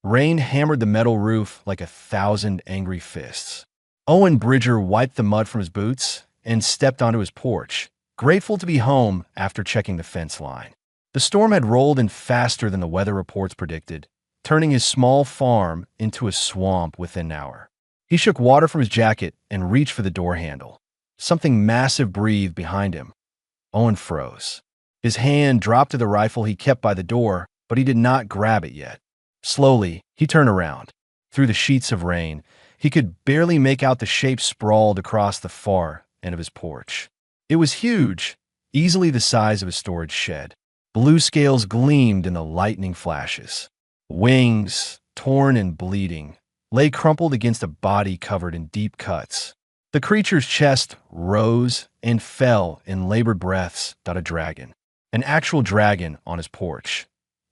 Rain hammered the metal roof like 1,000 angry fists. Owen Bridger wiped the mud from his boots and stepped onto his porch, grateful to be home after checking the fence line. The storm had rolled in faster than the weather reports predicted, turning his small farm into a swamp within an hour. He shook water from his jacket and reached for the door handle. Something massive breathed behind him. Owen froze. His hand dropped to the rifle he kept by the door, but he did not grab it yet. Slowly, he turned around. Through the sheets of rain, he could barely make out the shape sprawled across the far end of his porch. It was huge, easily the size of a storage shed. Blue scales gleamed in the lightning flashes. Wings, torn and bleeding, lay crumpled against a body covered in deep cuts. The creature's chest rose and fell in labored breaths. A dragon. An actual dragon on his porch.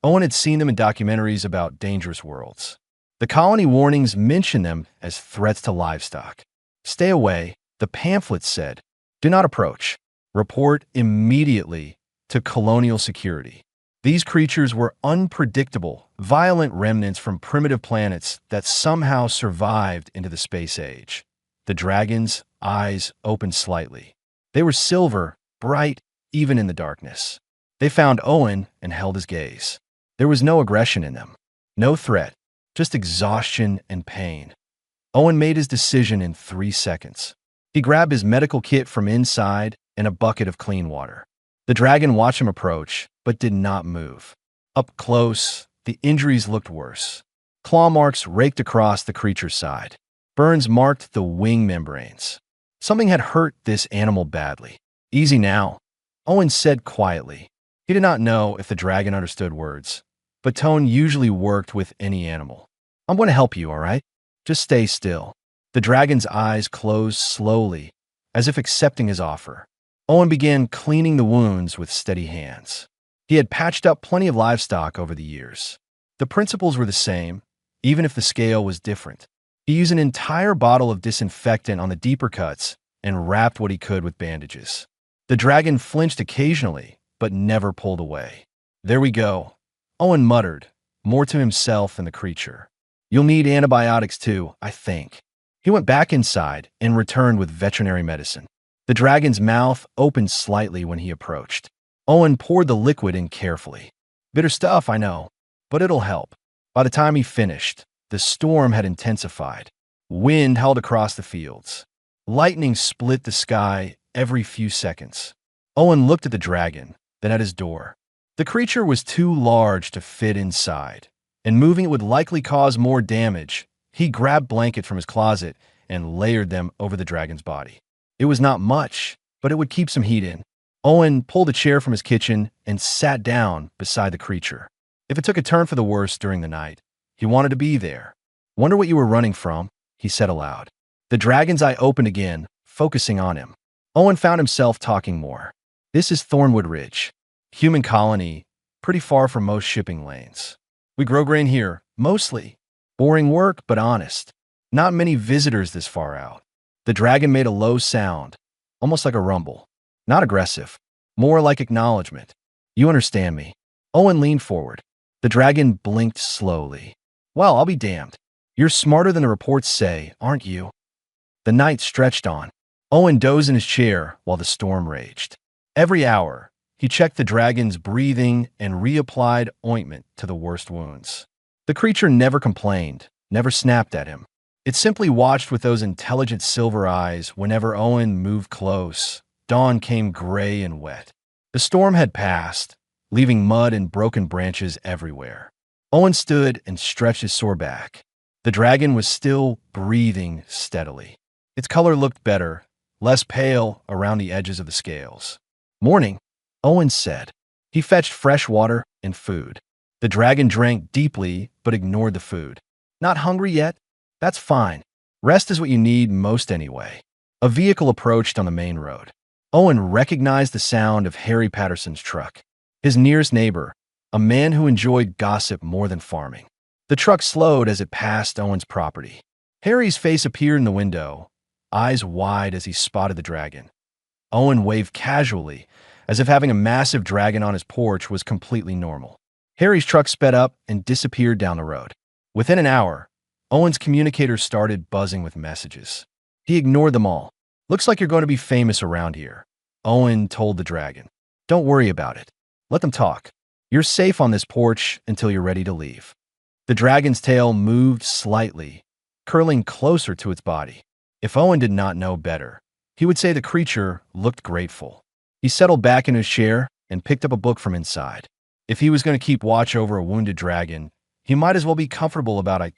Owen had seen them in documentaries about dangerous worlds. The colony warnings mentioned them as threats to livestock. Stay away, the pamphlets said. Do not approach. Report immediately to colonial security. These creatures were unpredictable, violent remnants from primitive planets that somehow survived into the space age. The dragon's eyes opened slightly. They were silver, bright, even in the darkness. They found Owen and held his gaze. There was no aggression in them, no threat, just exhaustion and pain. Owen made his decision in 3 seconds. He grabbed his medical kit from inside and a bucket of clean water. The dragon watched him approach, but did not move. Up close, the injuries looked worse. Claw marks raked across the creature's side. Burns marked the wing membranes. Something had hurt this animal badly. Easy now, Owen said quietly. He did not know if the dragon understood words, but tone usually worked with any animal. I'm going to help you, all right? Just stay still. The dragon's eyes closed slowly, as if accepting his offer. Owen began cleaning the wounds with steady hands. He had patched up plenty of livestock over the years. The principles were the same, even if the scale was different. He used an entire bottle of disinfectant on the deeper cuts and wrapped what he could with bandages. The dragon flinched occasionally, but never pulled away. There we go, Owen muttered, more to himself than the creature. You'll need antibiotics too, I think. He went back inside and returned with veterinary medicine. The dragon's mouth opened slightly when he approached. Owen poured the liquid in carefully. Bitter stuff, I know, but it'll help. By the time he finished, the storm had intensified. Wind howled across the fields. Lightning split the sky every few seconds. Owen looked at the dragon, then at his door. The creature was too large to fit inside, and moving it would likely cause more damage. He grabbed blankets from his closet and layered them over the dragon's body. It was not much, but it would keep some heat in. Owen pulled a chair from his kitchen and sat down beside the creature. If it took a turn for the worse during the night, he wanted to be there. Wonder what you were running from, he said aloud. The dragon's eye opened again, focusing on him. Owen found himself talking more. This is Thornwood Ridge. Human colony, pretty far from most shipping lanes. We grow grain here, mostly. Boring work, but honest. Not many visitors this far out. The dragon made a low sound, almost like a rumble. Not aggressive, more like acknowledgement. You understand me. Owen leaned forward. The dragon blinked slowly. Well, I'll be damned. You're smarter than the reports say, aren't you? The night stretched on. Owen dozed in his chair while the storm raged. Every hour, he checked the dragon's breathing and reapplied ointment to the worst wounds. The creature never complained, never snapped at him. It simply watched with those intelligent silver eyes whenever Owen moved close. Dawn came gray and wet. The storm had passed, leaving mud and broken branches everywhere. Owen stood and stretched his sore back. The dragon was still breathing steadily. Its color looked better, less pale around the edges of the scales. Morning, Owen said. He fetched fresh water and food. The dragon drank deeply but ignored the food. Not hungry yet? That's fine. Rest is what you need most anyway. A vehicle approached on the main road. Owen recognized the sound of Harry Patterson's truck. His nearest neighbor, a man who enjoyed gossip more than farming. The truck slowed as it passed Owen's property. Harry's face appeared in the window, eyes wide as he spotted the dragon. Owen waved casually, as if having a massive dragon on his porch was completely normal. Harry's truck sped up and disappeared down the road. Within an hour, Owen's communicator started buzzing with messages. He ignored them all. Looks like you're going to be famous around here, Owen told the dragon. Don't worry about it. Let them talk. You're safe on this porch until you're ready to leave. The dragon's tail moved slightly, curling closer to its body. If Owen did not know better, he would say the creature looked grateful. He settled back in his chair and picked up a book from inside. If he was going to keep watch over a wounded dragon, he might as well be comfortable about it.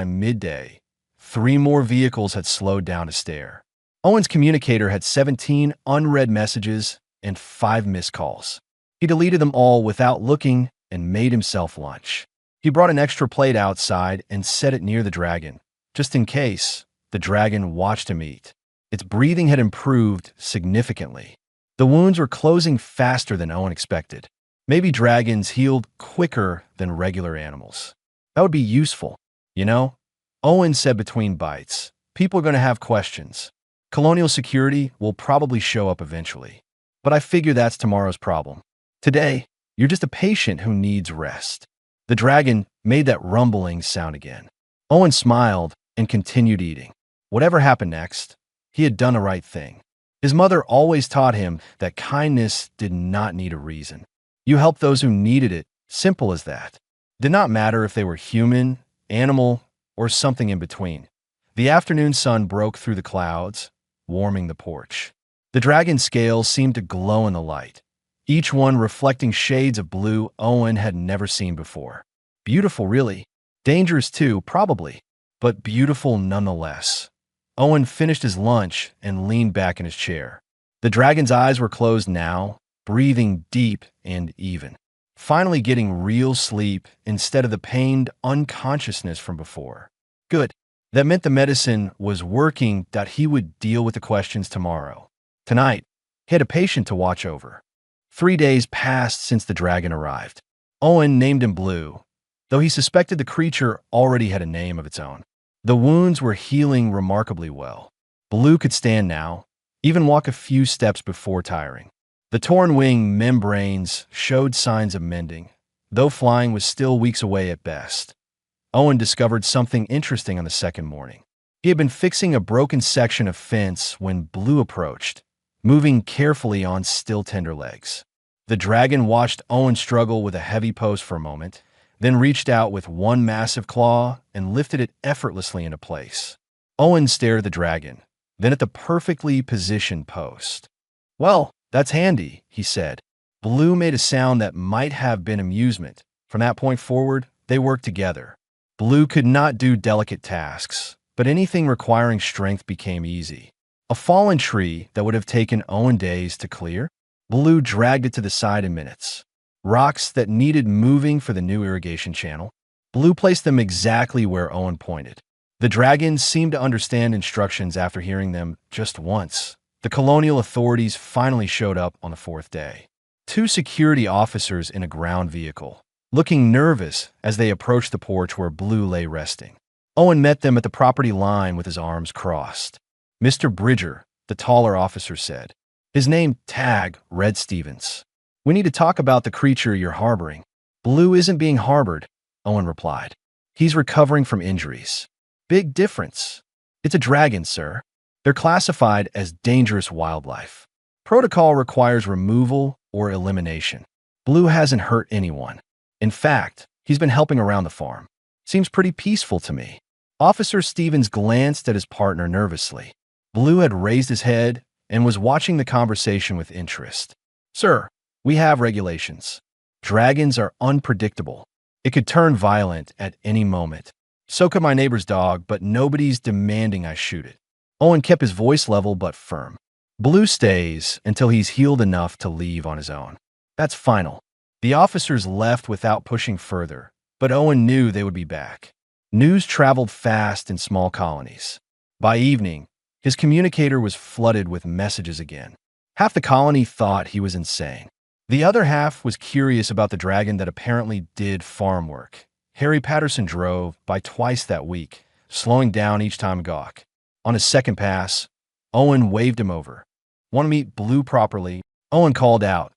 Midday. 3 more vehicles had slowed down to stare. Owen's communicator had 17 unread messages and 5 missed calls. He deleted them all without looking and made himself lunch. He brought an extra plate outside and set it near the dragon, just in case. The dragon watched him eat. Its breathing had improved significantly. The wounds were closing faster than Owen expected. Maybe dragons healed quicker than regular animals. That would be useful. You know, Owen said between bites, people are going to have questions. Colonial security will probably show up eventually. But I figure that's tomorrow's problem. Today, you're just a patient who needs rest. The dragon made that rumbling sound again. Owen smiled and continued eating. Whatever happened next, he had done the right thing. His mother always taught him that kindness did not need a reason. You helped those who needed it, simple as that. It did not matter if they were human, animal, or something in between. The afternoon sun broke through the clouds, warming the porch. The dragon's scales seemed to glow in the light, each one reflecting shades of blue Owen had never seen before. Beautiful, really. Dangerous too, probably, but beautiful nonetheless. Owen finished his lunch and leaned back in his chair. The dragon's eyes were closed now, breathing deep and even. Finally getting real sleep instead of the pained unconsciousness from before. Good. That meant the medicine was working, that he would deal with the questions tomorrow. Tonight, he had a patient to watch over. 3 days passed since the dragon arrived. Owen named him Blue, though he suspected the creature already had a name of its own. The wounds were healing remarkably well. Blue could stand now, even walk a few steps before tiring. The torn wing membranes showed signs of mending, though flying was still weeks away at best. Owen discovered something interesting on the second morning. He had been fixing a broken section of fence when Blue approached, moving carefully on still tender legs. The dragon watched Owen struggle with a heavy post for a moment, then reached out with one massive claw and lifted it effortlessly into place. Owen stared at the dragon, then at the perfectly positioned post. "Well, that's handy," he said. Blue made a sound that might have been amusement. From that point forward, they worked together. Blue could not do delicate tasks, but anything requiring strength became easy. A fallen tree that would have taken Owen days to clear, Blue dragged it to the side in minutes. Rocks that needed moving for the new irrigation channel, Blue placed them exactly where Owen pointed. The dragon seemed to understand instructions after hearing them just once. The colonial authorities finally showed up on the 4th day. 2 security officers in a ground vehicle, looking nervous as they approached the porch where Blue lay resting. Owen met them at the property line with his arms crossed. "Mr. Bridger," the taller officer said. His name, Tag, Red Stevens. "We need to talk about the creature you're harboring." "Blue isn't being harbored," Owen replied. "He's recovering from injuries." "Big difference." "It's a dragon, sir. They're classified as dangerous wildlife. Protocol requires removal or elimination. Blue hasn't hurt anyone. In fact, he's been helping around the farm. Seems pretty peaceful to me." Officer Stevens glanced at his partner nervously. Blue had raised his head and was watching the conversation with interest. "Sir, we have regulations. Dragons are unpredictable. It could turn violent at any moment. So could my neighbor's dog, but nobody's demanding I shoot it." Owen kept his voice level but firm. "Blue stays until he's healed enough to leave on his own. That's final." The officers left without pushing further, but Owen knew they would be back. News traveled fast in small colonies. By evening, his communicator was flooded with messages again. Half the colony thought he was insane. The other half was curious about the dragon that apparently did farm work. Harry Patterson drove by twice that week, slowing down each time gawk. On his second pass, Owen waved him over. "Want to meet Blue properly?" Owen called out.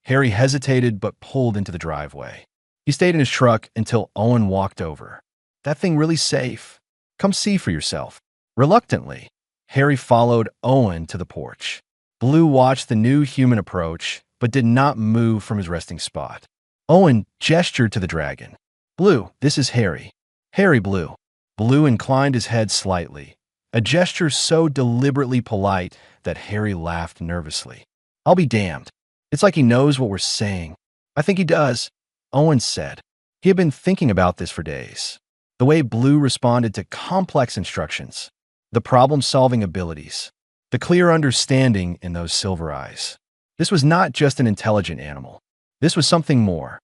Harry hesitated but pulled into the driveway. He stayed in his truck until Owen walked over. That thing really safe? Come see for yourself. Reluctantly, Harry followed Owen to the porch. Blue watched the new human approach, but did not move from his resting spot. Owen gestured to the dragon. Blue, this is Harry. Harry Blue. Blue inclined his head slightly, a gesture so deliberately polite that Harry laughed nervously. I'll be damned. It's like he knows what we're saying. I think he does, Owen said. He had been thinking about this for days. The way Blue responded to complex instructions, the problem-solving abilities, the clear understanding in those silver eyes. This was not just an intelligent animal. This was something more.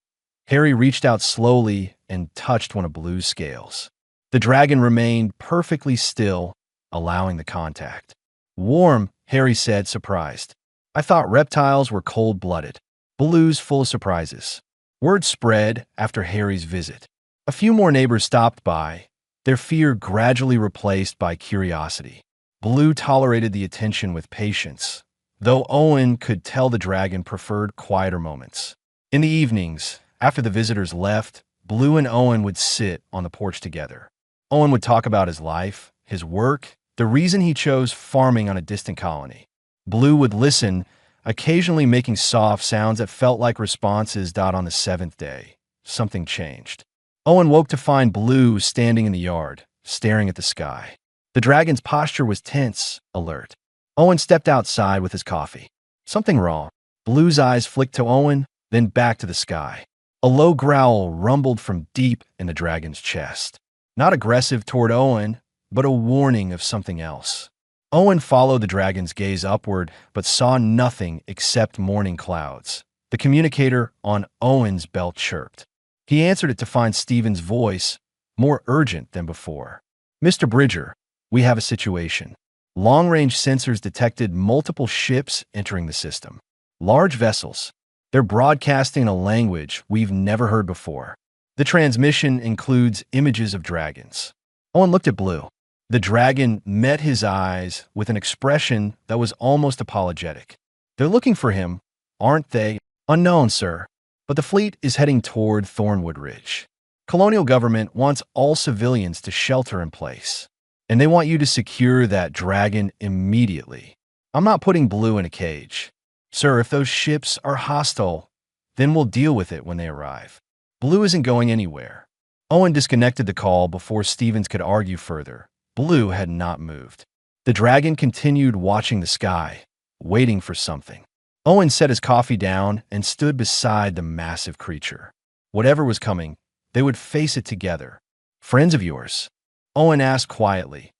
Harry reached out slowly and touched one of Blue's scales. The dragon remained perfectly still, allowing the contact. Warm, Harry said, surprised. I thought reptiles were cold-blooded. Blue's full of surprises. Word spread after Harry's visit. A few more neighbors stopped by, their fear gradually replaced by curiosity. Blue tolerated the attention with patience, though Owen could tell the dragon preferred quieter moments. In the evenings, after the visitors left, Blue and Owen would sit on the porch together. Owen would talk about his life, his work, the reason he chose farming on a distant colony. Blue would listen, occasionally making soft sounds that felt like responses. On the seventh day, something changed. Owen woke to find Blue standing in the yard, staring at the sky. The dragon's posture was tense, alert. Owen stepped outside with his coffee. Something wrong. Blue's eyes flicked to Owen, then back to the sky. A low growl rumbled from deep in the dragon's chest. Not aggressive toward Owen, but a warning of something else. Owen followed the dragon's gaze upward, but saw nothing except morning clouds. The communicator on Owen's belt chirped. He answered it to find Stephen's voice, more urgent than before. Mr. Bridger, we have a situation. Long-range sensors detected multiple ships entering the system. Large vessels. They're broadcasting a language we've never heard before. The transmission includes images of dragons. Owen looked at Blue. The dragon met his eyes with an expression that was almost apologetic. They're looking for him, aren't they? Unknown, sir. But the fleet is heading toward Thornwood Ridge. Colonial government wants all civilians to shelter in place, and they want you to secure that dragon immediately. I'm not putting Blue in a cage. Sir, if those ships are hostile, then we'll deal with it when they arrive. Blue isn't going anywhere. Owen disconnected the call before Stevens could argue further. Blue had not moved. The dragon continued watching the sky, waiting for something. Owen set his coffee down and stood beside the massive creature. Whatever was coming, they would face it together. Friends of yours? Owen asked quietly.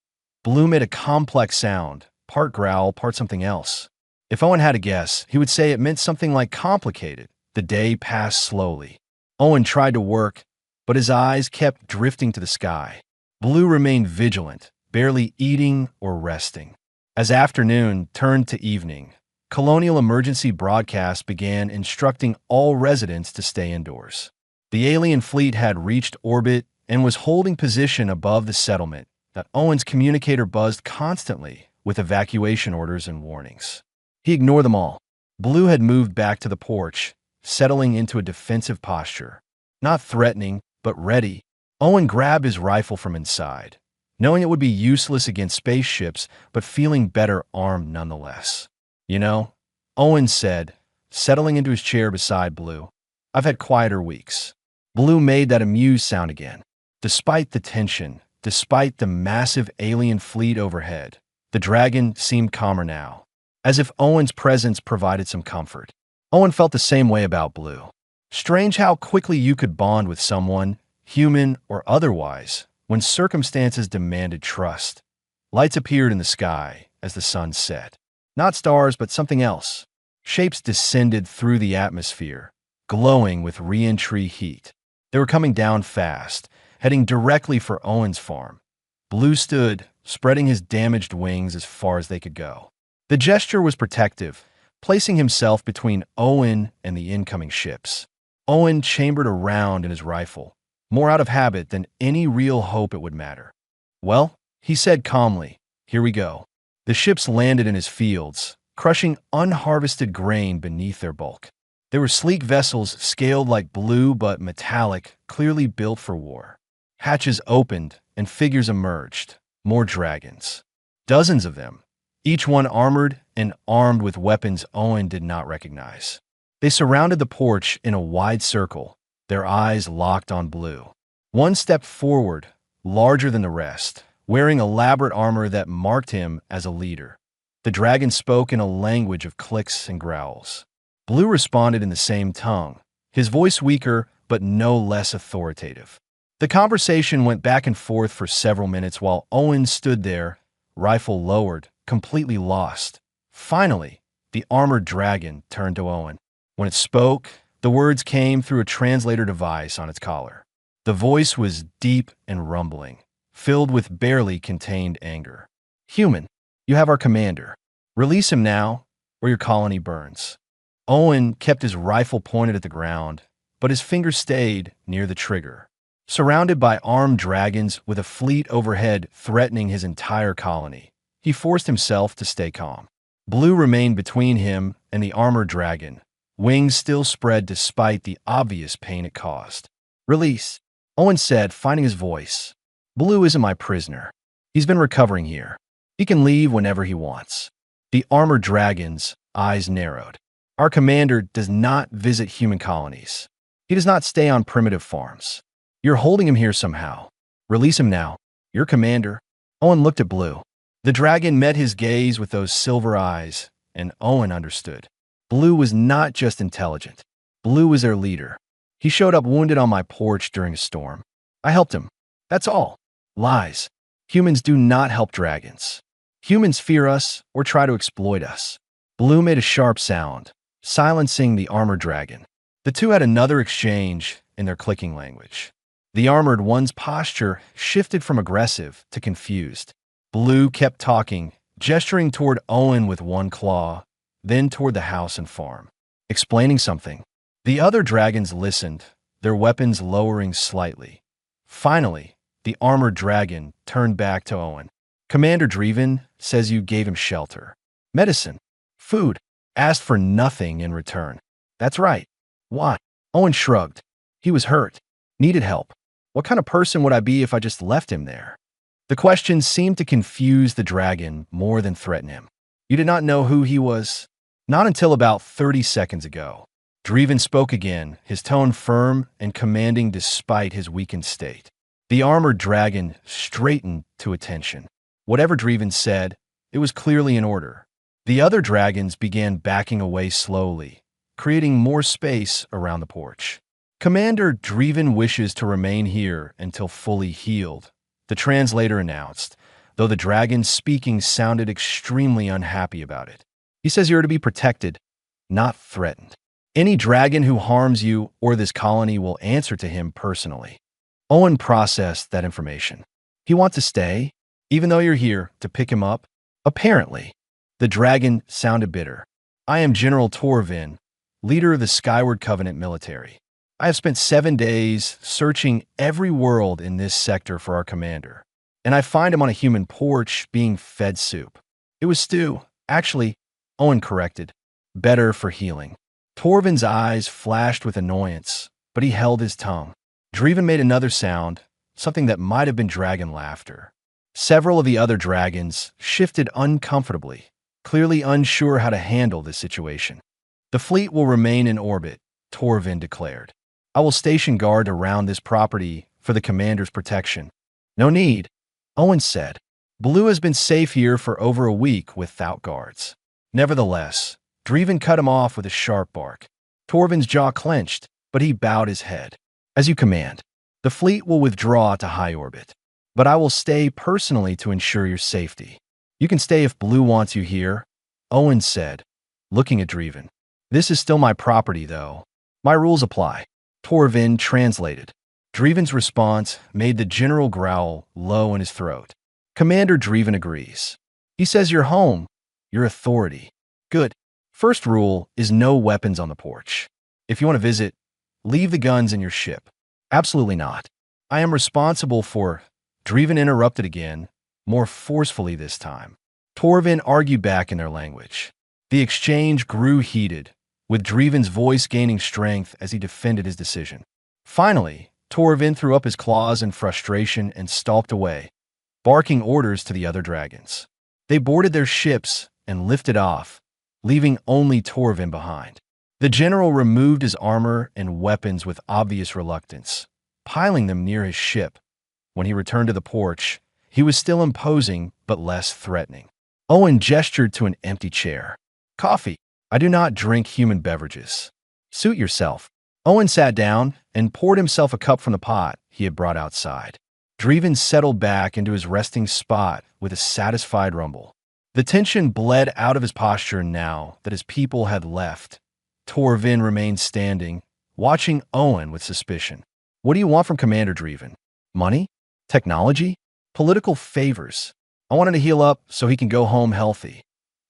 Blue made a complex sound, part growl, part something else. If Owen had a guess, he would say it meant something like complicated. The day passed slowly. Owen tried to work, but his eyes kept drifting to the sky. Blue remained vigilant, barely eating or resting. As afternoon turned to evening, Colonial emergency broadcasts began instructing all residents to stay indoors. The alien fleet had reached orbit and was holding position above the settlement that Owen's communicator buzzed constantly with evacuation orders and warnings. He ignored them all. Blue had moved back to the porch, settling into a defensive posture. Not threatening, but ready. Owen grabbed his rifle from inside, knowing it would be useless against spaceships, but feeling better armed nonetheless. You know, Owen said, settling into his chair beside Blue, I've had quieter weeks. Blue made that amused sound again. Despite the tension, despite the massive alien fleet overhead, the dragon seemed calmer now, as if Owen's presence provided some comfort. Owen felt the same way about Blue. Strange how quickly you could bond with someone, human or otherwise, when circumstances demanded trust. Lights appeared in the sky as the sun set. Not stars, but something else. Shapes descended through the atmosphere, glowing with re-entry heat. They were coming down fast, heading directly for Owen's farm. Blue stood, spreading his damaged wings as far as they could go. The gesture was protective, placing himself between Owen and the incoming ships. Owen chambered a round in his rifle, more out of habit than any real hope it would matter. Well, he said calmly, here we go. The ships landed in his fields, crushing unharvested grain beneath their bulk. They were sleek vessels scaled like Blue but metallic, clearly built for war. Hatches opened, and figures emerged. More dragons. Dozens of them, each one armored and armed with weapons Owen did not recognize. They surrounded the porch in a wide circle, their eyes locked on Blue. One stepped forward, larger than the rest, wearing elaborate armor that marked him as a leader. The dragon spoke in a language of clicks and growls. Blue responded in the same tongue, his voice weaker but no less authoritative. The conversation went back and forth for several minutes while Owen stood there, rifle lowered, completely lost. Finally, the armored dragon turned to Owen. When it spoke, the words came through a translator device on its collar. The voice was deep and rumbling, filled with barely contained anger. "Human, you have our commander. Release him now, or your colony burns." Owen kept his rifle pointed at the ground, but his finger stayed near the trigger. Surrounded by armed dragons with a fleet overhead threatening his entire colony, he forced himself to stay calm. Blue remained between him and the armored dragon, wings still spread despite the obvious pain it caused. "Release," Owen said, finding his voice. "Blue isn't my prisoner. He's been recovering here. He can leave whenever he wants." The armored dragon's eyes narrowed. "Our commander does not visit human colonies. He does not stay on primitive farms. You're holding him here somehow. Release him now. Your commander." Owen looked at Blue. The dragon met his gaze with those silver eyes, and Owen understood. Blue was not just intelligent. Blue was their leader. "He showed up wounded on my porch during a storm. I helped him. That's all." Lies. Humans do not help dragons. Humans fear us or try to exploit us. Blue made a sharp sound, silencing the armored dragon. The two had another exchange in their clicking language. The armored one's posture shifted from aggressive to confused. Blue kept talking, gesturing toward Owen with one claw, then toward the house and farm, explaining something. The other dragons listened, their weapons lowering slightly. Finally, the armored dragon turned back to Owen. "Commander Dreven says you gave him shelter, medicine, food, asked for nothing in return." "That's right." "Why?" Owen shrugged. "He was hurt, needed help. What kind of person would I be if I just left him there?" The question seemed to confuse the dragon more than threaten him. "You did not know who he was?" "Not until about 30 seconds ago." Dreven spoke again, his tone firm and commanding despite his weakened state. The armored dragon straightened to attention. Whatever Dreven said, it was clearly in order. The other dragons began backing away slowly, creating more space around the porch. "Commander Dreven wishes to remain here until fully healed," the translator announced, though the dragon speaking sounded extremely unhappy about it. "He says you're to be protected, not threatened. Any dragon who harms you or this colony will answer to him personally." Owen processed that information. "He wants to stay, even though you're here to pick him up?" "Apparently." The dragon sounded bitter. "I am General Torvin, leader of the Skyward Covenant military. I have spent 7 days searching every world in this sector for our commander, and I find him on a human porch being fed soup. It was stew, actually," Owen corrected. "Better for healing." Torvin's eyes flashed with annoyance, but he held his tongue. Dreven made another sound, something that might have been dragon laughter. Several of the other dragons shifted uncomfortably, clearly unsure how to handle this situation. "The fleet will remain in orbit," Torvin declared. "I will station guard around this property for the commander's protection." "No need," Owen said. "Blue has been safe here for over a week without guards." Nevertheless, Dreven cut him off with a sharp bark. Torvin's jaw clenched, but he bowed his head. "As you command. The fleet will withdraw to high orbit, but I will stay personally to ensure your safety." "You can stay if Blue wants you here," Owen said, looking at Dreven. "This is still my property, though. My rules apply." Torvin translated. Dreven's response made the general growl low in his throat. "Commander Dreven agrees. He says you're home, your authority." "Good. First rule is no weapons on the porch. If you want to visit, leave the guns in your ship." "Absolutely not. I am responsible for—" Dreven interrupted again, more forcefully this time. Torvin argued back in their language. The exchange grew heated, with Dreven's voice gaining strength as he defended his decision. Finally, Torvin threw up his claws in frustration and stalked away, barking orders to the other dragons. They boarded their ships and lifted off, leaving only Torvin behind. The general removed his armor and weapons with obvious reluctance, piling them near his ship. When he returned to the porch, he was still imposing but less threatening. Owen gestured to an empty chair. Coffee. I do not drink human beverages. Suit yourself. Owen sat down and poured himself a cup from the pot he had brought outside. Dreven settled back into his resting spot with a satisfied rumble. The tension bled out of his posture now that his people had left. Torvin remained standing, watching Owen with suspicion. What do you want from Commander Dreven? Money? Technology? Political favors? I want him to heal up so he can go home healthy.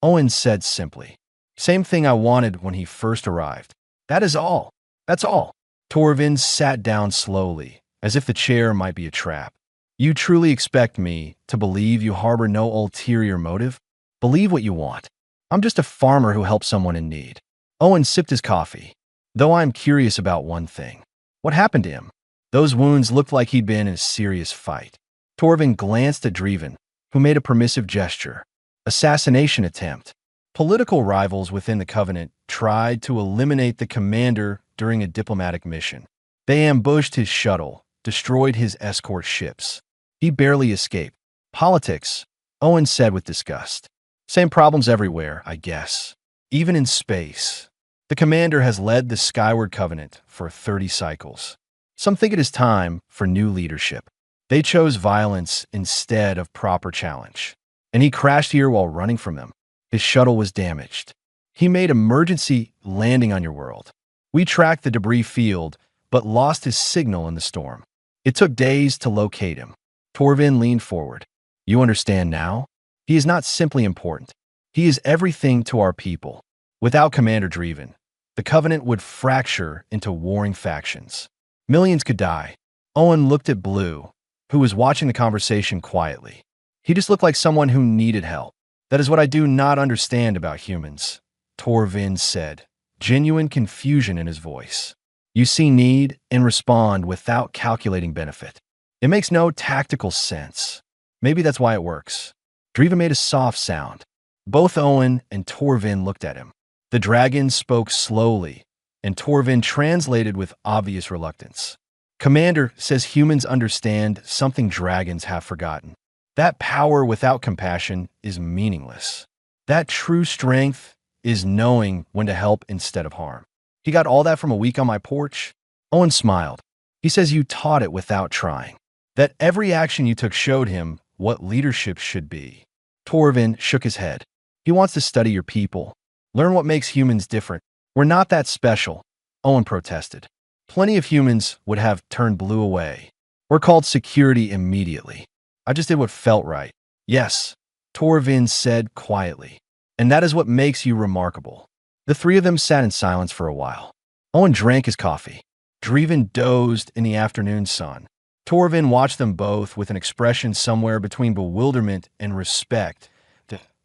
Owen said simply. Same thing I wanted when he first arrived. That is all. That's all. Torvin sat down slowly, as if the chair might be a trap. You truly expect me to believe you harbor no ulterior motive? Believe what you want. I'm just a farmer who helps someone in need. Owen sipped his coffee. Though I'm curious about one thing. What happened to him? Those wounds looked like he'd been in a serious fight. Torvin glanced at Dreven, who made a permissive gesture. Assassination attempt. Political rivals within the Covenant tried to eliminate the commander during a diplomatic mission. They ambushed his shuttle, destroyed his escort ships. He barely escaped. Politics, Owen said with disgust. Same problems everywhere, I guess. Even in space. The commander has led the Skyward Covenant for 30 cycles. Some think it is time for new leadership. They chose violence instead of proper challenge. And he crashed here while running from them. His shuttle was damaged. He made emergency landing on your world. We tracked the debris field, but lost his signal in the storm. It took days to locate him. Torvin leaned forward. You understand now? He is not simply important. He is everything to our people. Without Commander Dreven, the Covenant would fracture into warring factions. Millions could die. Owen looked at Blue, who was watching the conversation quietly. He just looked like someone who needed help. That is what I do not understand about humans, Torvin said, genuine confusion in his voice. You see need and respond without calculating benefit. It makes no tactical sense. Maybe that's why it works. Dreven made a soft sound. Both Owen and Torvin looked at him. The dragon spoke slowly, and Torvin translated with obvious reluctance. Commander says humans understand something dragons have forgotten. That power without compassion is meaningless. That true strength is knowing when to help instead of harm. He got all that from a week on my porch? Owen smiled. He says you taught it without trying. That every action you took showed him what leadership should be. Torvin shook his head. He wants to study your people. Learn what makes humans different. We're not that special, Owen protested. Plenty of humans would have turned Blue away. We're called security immediately. I just did what felt right. Yes, Torvin said quietly. And that is what makes you remarkable. The three of them sat in silence for a while. Owen drank his coffee. Dreven dozed in the afternoon sun. Torvin watched them both with an expression somewhere between bewilderment and respect.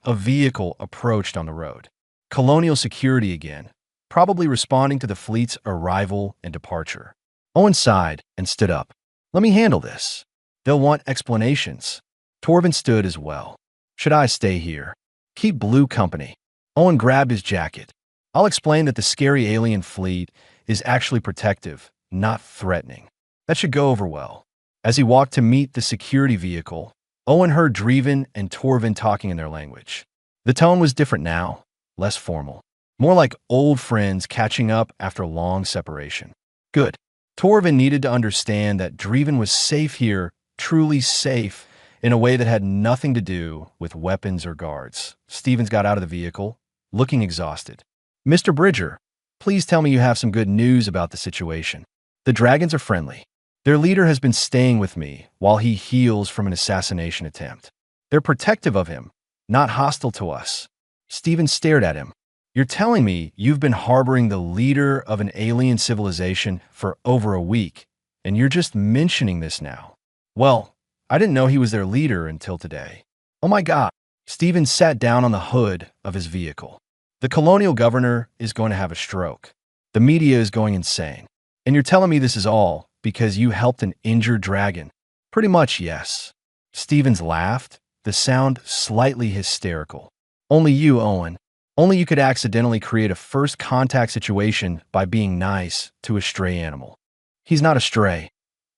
A vehicle approached on the road. Colonial security again, probably responding to the fleet's arrival and departure. Owen sighed and stood up. Let me handle this. They'll want explanations. Torvin stood as well. Should I stay here? Keep Blue company. Owen grabbed his jacket. I'll explain that the scary alien fleet is actually protective, not threatening. That should go over well. As he walked to meet the security vehicle, Owen heard Dreven and Torvin talking in their language. The tone was different now, less formal. More like old friends catching up after a long separation. Good. Torvin needed to understand that Dreven was safe here, truly safe, in a way that had nothing to do with weapons or guards. Stevens got out of the vehicle, looking exhausted. Mr. Bridger, please tell me you have some good news about the situation. The dragons are friendly. Their leader has been staying with me while he heals from an assassination attempt. They're protective of him, not hostile to us. Stevens stared at him. You're telling me you've been harboring the leader of an alien civilization for over a week, and you're just mentioning this now? Well, I didn't know he was their leader until today. Oh my God. Stevens sat down on the hood of his vehicle. The colonial governor is going to have a stroke. The media is going insane. And you're telling me this is all because you helped an injured dragon. Pretty much, yes. Stevens laughed, the sound slightly hysterical. Only you, Owen. Only you could accidentally create a first contact situation by being nice to a stray animal. He's not a stray,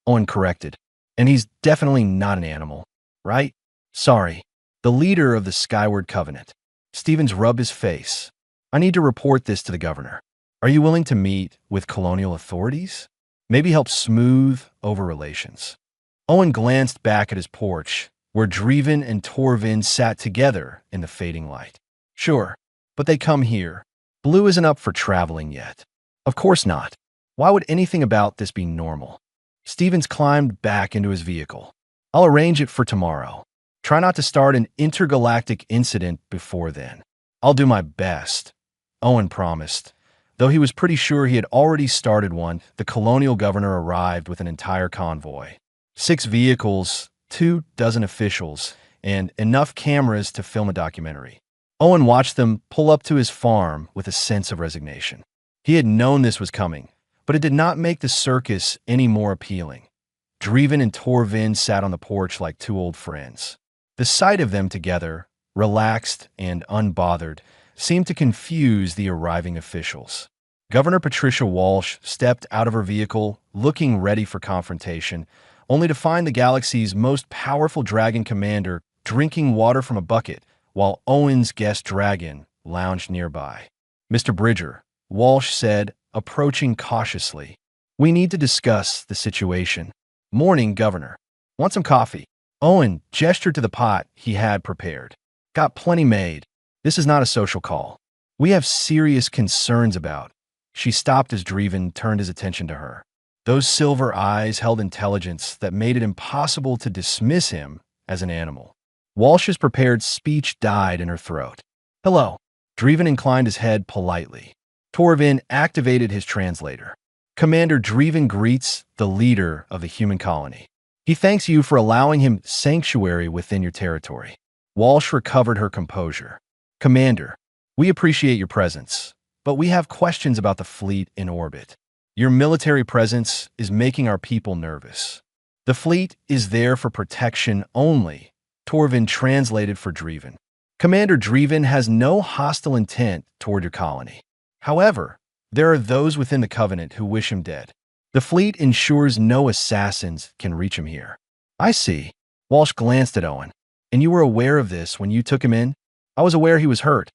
Owen corrected. And he's definitely not an animal, right? Sorry. The leader of the Skyward Covenant. Stevens rubbed his face. I need to report this to the governor. Are you willing to meet with colonial authorities? Maybe help smooth over relations. Owen glanced back at his porch, where Dreven and Torvin sat together in the fading light. Sure, but they come here. Blue isn't up for traveling yet. Of course not. Why would anything about this be normal? Stevens climbed back into his vehicle. I'll arrange it for tomorrow. Try not to start an intergalactic incident before then. I'll do my best, Owen promised. Though he was pretty sure he had already started one, the colonial governor arrived with an entire convoy. 6 vehicles, 24 officials, and enough cameras to film a documentary. Owen watched them pull up to his farm with a sense of resignation. He had known this was coming, but it did not make the circus any more appealing. Dreven and Torvin sat on the porch like 2 old friends. The sight of them together, relaxed and unbothered, seemed to confuse the arriving officials. Governor Patricia Walsh stepped out of her vehicle, looking ready for confrontation, only to find the galaxy's most powerful dragon commander drinking water from a bucket, while Owen's guest dragon lounged nearby. Mr. Bridger, Walsh said, approaching cautiously. We need to discuss the situation. Morning, Governor. Want some coffee? Owen gestured to the pot he had prepared. Got plenty made. This is not a social call. We have serious concerns about. She stopped as Dreven turned his attention to her. Those silver eyes held intelligence that made it impossible to dismiss him as an animal. Walsh's prepared speech died in her throat. Hello. Dreven inclined his head politely. Torvin activated his translator. Commander Dreven greets the leader of the human colony. He thanks you for allowing him sanctuary within your territory. Walsh recovered her composure. Commander, we appreciate your presence, but we have questions about the fleet in orbit. Your military presence is making our people nervous. The fleet is there for protection only, Torvin translated for Dreven. Commander Dreven has no hostile intent toward your colony. However, there are those within the Covenant who wish him dead. The fleet ensures no assassins can reach him here. I see. Walsh glanced at Owen. And you were aware of this when you took him in? I was aware he was hurt,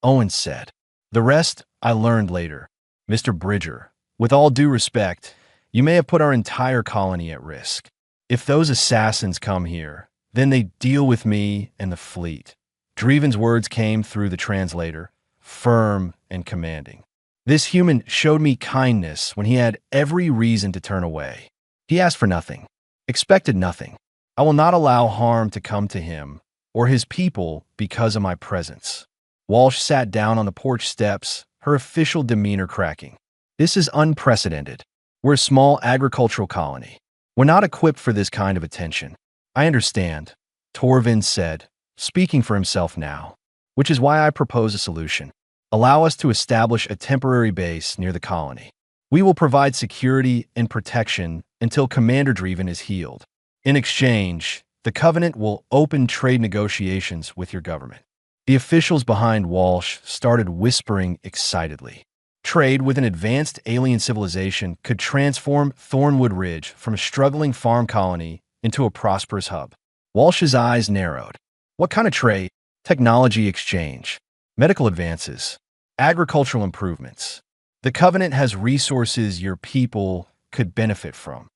Owen said. The rest I learned later. Mr. Bridger, with all due respect, you may have put our entire colony at risk. If those assassins come here, then they deal with me and the fleet. Dreven's words came through the translator, firm and commanding. This human showed me kindness when he had every reason to turn away. He asked for nothing, expected nothing. I will not allow harm to come to him or his people because of my presence. Walsh sat down on the porch steps, her official demeanor cracking. This is unprecedented. We're a small agricultural colony. We're not equipped for this kind of attention. I understand, Torvin said, speaking for himself now, which is why I propose a solution. Allow us to establish a temporary base near the colony. We will provide security and protection until Commander Dreven is healed. In exchange, the Covenant will open trade negotiations with your government. The officials behind Walsh started whispering excitedly. Trade with an advanced alien civilization could transform Thornwood Ridge from a struggling farm colony into a prosperous hub. Walsh's eyes narrowed. What kind of trade? Technology exchange, medical advances, agricultural improvements. The Covenant has resources your people could benefit from.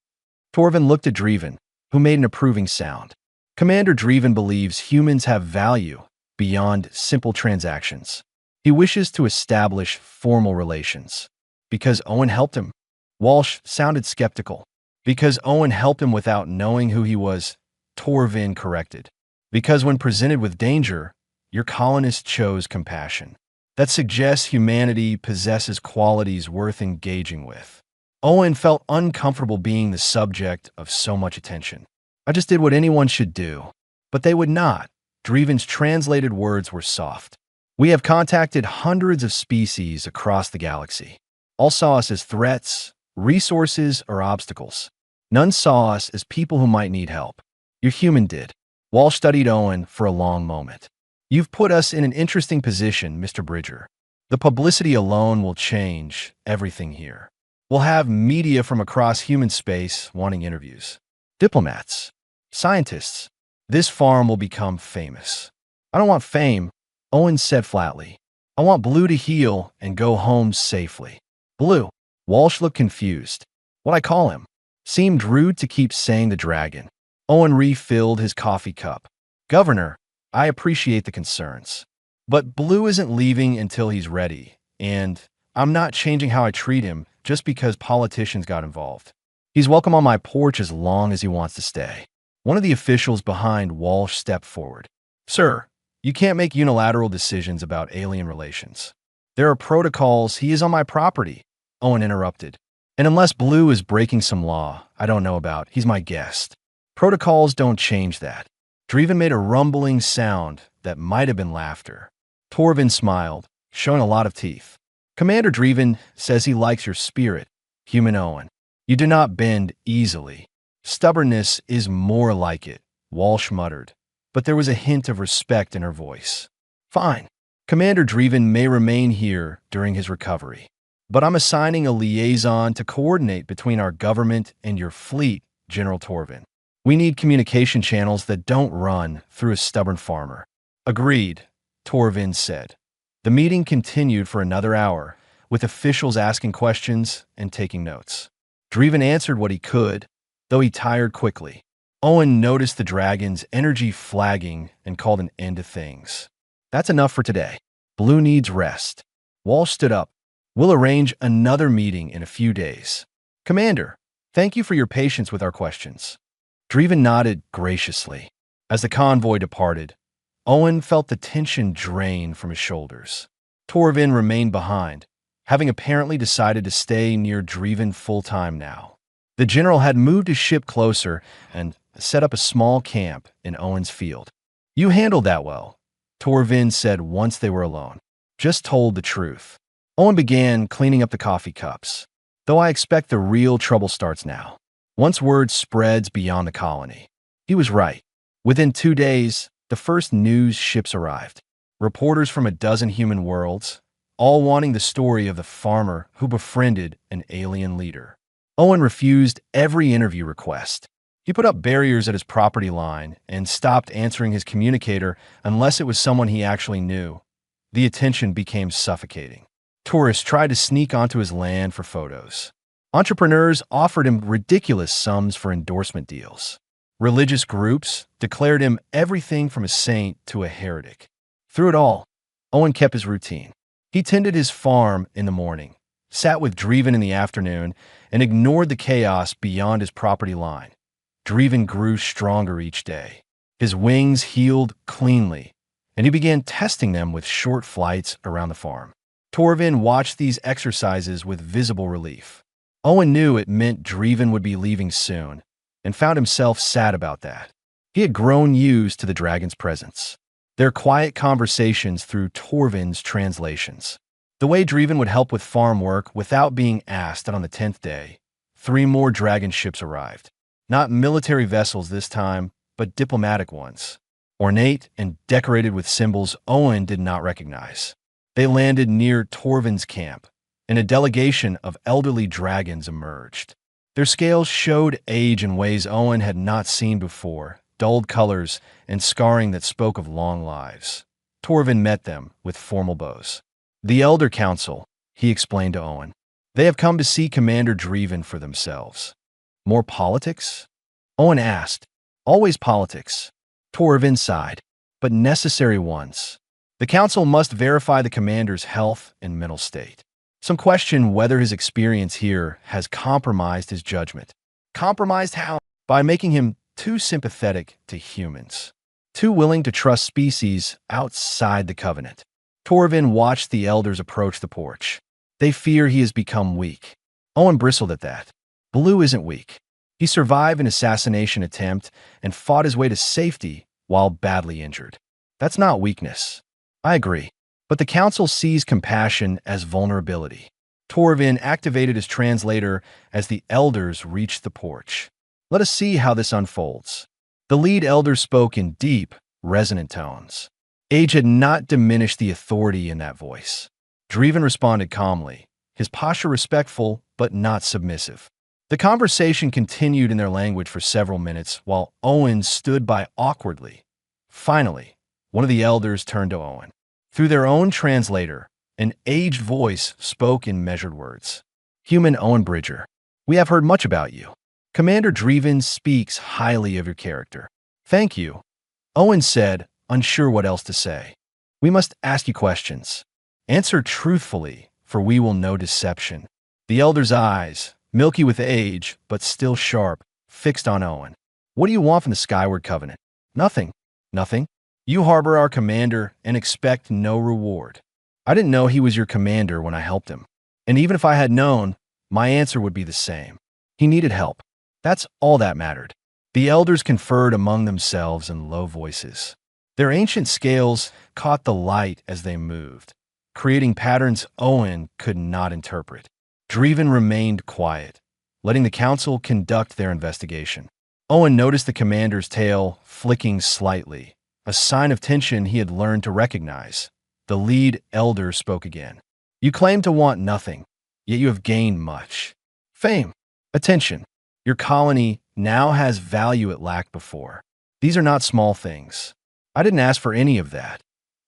Torvin looked at Dreven, who made an approving sound. Commander Dreven believes humans have value beyond simple transactions. He wishes to establish formal relations. Because Owen helped him? Walsh sounded skeptical. Because Owen helped him without knowing who he was, Torvin corrected. Because when presented with danger, your colonists chose compassion. That suggests humanity possesses qualities worth engaging with. Owen felt uncomfortable being the subject of so much attention. I just did what anyone should do. But they would not. Dreven's translated words were soft. We have contacted hundreds of species across the galaxy. All saw us as threats, resources, or obstacles. None saw us as people who might need help. Your human did. Walsh studied Owen for a long moment. You've put us in an interesting position, Mr. Bridger. The publicity alone will change everything here. We'll have media from across human space wanting interviews. Diplomats. Scientists. This farm will become famous. I don't want fame, Owen said flatly. I want Blue to heal and go home safely. Blue. Walsh looked confused. What I call him? Seemed rude to keep saying the dragon. Owen refilled his coffee cup. Governor, I appreciate the concerns. But Blue isn't leaving until he's ready, and I'm not changing how I treat him just because politicians got involved. He's welcome on my porch as long as he wants to stay. One of the officials behind Walsh stepped forward. Sir, you can't make unilateral decisions about alien relations. There are protocols. He is on my property, Owen interrupted. And unless Blue is breaking some law I don't know about, he's my guest. Protocols don't change that. Dreven made a rumbling sound that might have been laughter. Torvin smiled, showing a lot of teeth. Commander Dreven says he likes your spirit, human Owen. You do not bend easily. Stubbornness is more like it, Walsh muttered, but there was a hint of respect in her voice. Fine. Commander Dreven may remain here during his recovery, but I'm assigning a liaison to coordinate between our government and your fleet, General Torvin. We need communication channels that don't run through a stubborn farmer. Agreed, Torvin said. The meeting continued for another hour, with officials asking questions and taking notes. Dreven answered what he could, though he tired quickly. Owen noticed the dragon's energy flagging and called an end to things. That's enough for today. Blue needs rest. Walsh stood up. We'll arrange another meeting in a few days. Commander, thank you for your patience with our questions. Dreven nodded graciously. As the convoy departed, Owen felt the tension drain from his shoulders. Torvin remained behind, having apparently decided to stay near Dreven full-time now. The general had moved his ship closer and set up a small camp in Owen's field. You handled that well, Torvin said once they were alone. Just told the truth. Owen began cleaning up the coffee cups, though I expect the real trouble starts now. Once word spreads beyond the colony. He was right. Within 2 days, the first news ships arrived. Reporters from a dozen human worlds, all wanting the story of the farmer who befriended an alien leader. Owen refused every interview request. He put up barriers at his property line and stopped answering his communicator unless it was someone he actually knew. The attention became suffocating. Tourists tried to sneak onto his land for photos. Entrepreneurs offered him ridiculous sums for endorsement deals. Religious groups declared him everything from a saint to a heretic. Through it all, Owen kept his routine. He tended his farm in the morning, sat with Dreven in the afternoon, and ignored the chaos beyond his property line. Dreven grew stronger each day. His wings healed cleanly, and he began testing them with short flights around the farm. Torvin watched these exercises with visible relief. Owen knew it meant Dreven would be leaving soon, and found himself sad about that. He had grown used to the dragon's presence. Their quiet conversations through Torvin's translations. The way Dreven would help with farm work without being asked, and on the 10th day, 3 more dragon ships arrived. Not military vessels this time, but diplomatic ones. Ornate and decorated with symbols Owen did not recognize. They landed near Torvin's camp, and a delegation of elderly dragons emerged. Their scales showed age in ways Owen had not seen before, dulled colors and scarring that spoke of long lives. Torvin met them with formal bows. The Elder Council, he explained to Owen. They have come to see Commander Dreven for themselves. More politics? Owen asked. Always politics. Torvin sighed, but necessary ones. The council must verify the commander's health and mental state. Some question whether his experience here has compromised his judgment. Compromised how? By making him too sympathetic to humans. Too willing to trust species outside the covenant. Torvin watched the elders approach the porch. They fear he has become weak. Owen bristled at that. Blue isn't weak. He survived an assassination attempt and fought his way to safety while badly injured. That's not weakness. I agree. But the council sees compassion as vulnerability. Torvin activated his translator as the elders reached the porch. Let us see how this unfolds. The lead elder spoke in deep, resonant tones. Age had not diminished the authority in that voice. Dreven responded calmly, his posture respectful but not submissive. The conversation continued in their language for several minutes while Owen stood by awkwardly. Finally, one of the elders turned to Owen. Through their own translator, an aged voice spoke in measured words. Human Owen Bridger, we have heard much about you. Commander Dreven speaks highly of your character. Thank you, Owen said, unsure what else to say. We must ask you questions. Answer truthfully, for we will know deception. The elder's eyes, milky with age, but still sharp, fixed on Owen. What do you want from the Skyward Covenant? Nothing. Nothing? You harbor our commander and expect no reward. I didn't know he was your commander when I helped him. And even if I had known, my answer would be the same. He needed help. That's all that mattered. The elders conferred among themselves in low voices. Their ancient scales caught the light as they moved, creating patterns Owen could not interpret. Dreven remained quiet, letting the council conduct their investigation. Owen noticed the commander's tail flicking slightly, a sign of tension he had learned to recognize. The lead elder spoke again. You claim to want nothing, yet you have gained much. Fame, attention. Your colony now has value it lacked before. These are not small things. I didn't ask for any of that,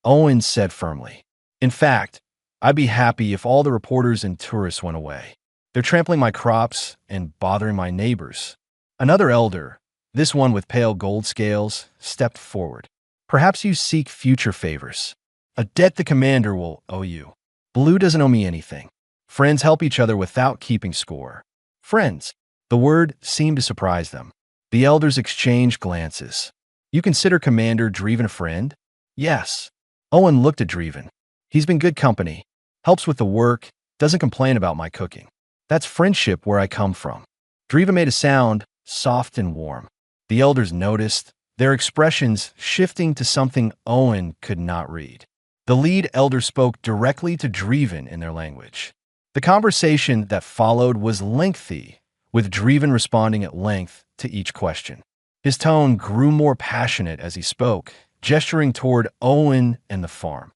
Owen said firmly. In fact, I'd be happy if all the reporters and tourists went away. They're trampling my crops and bothering my neighbors. Another elder, this one with pale gold scales, stepped forward. Perhaps you seek future favors. A debt the commander will owe you. Blue doesn't owe me anything. Friends help each other without keeping score. Friends. The word seemed to surprise them. The elders exchanged glances. You consider Commander Dreven a friend? Yes. Owen looked at Dreven. He's been good company, helps with the work, doesn't complain about my cooking. That's friendship where I come from. Dreven made a sound, soft and warm. The elders noticed, their expressions shifting to something Owen could not read. The lead elder spoke directly to Dreven in their language. The conversation that followed was lengthy, with Dreven responding at length to each question. His tone grew more passionate as he spoke, gesturing toward Owen and the farm.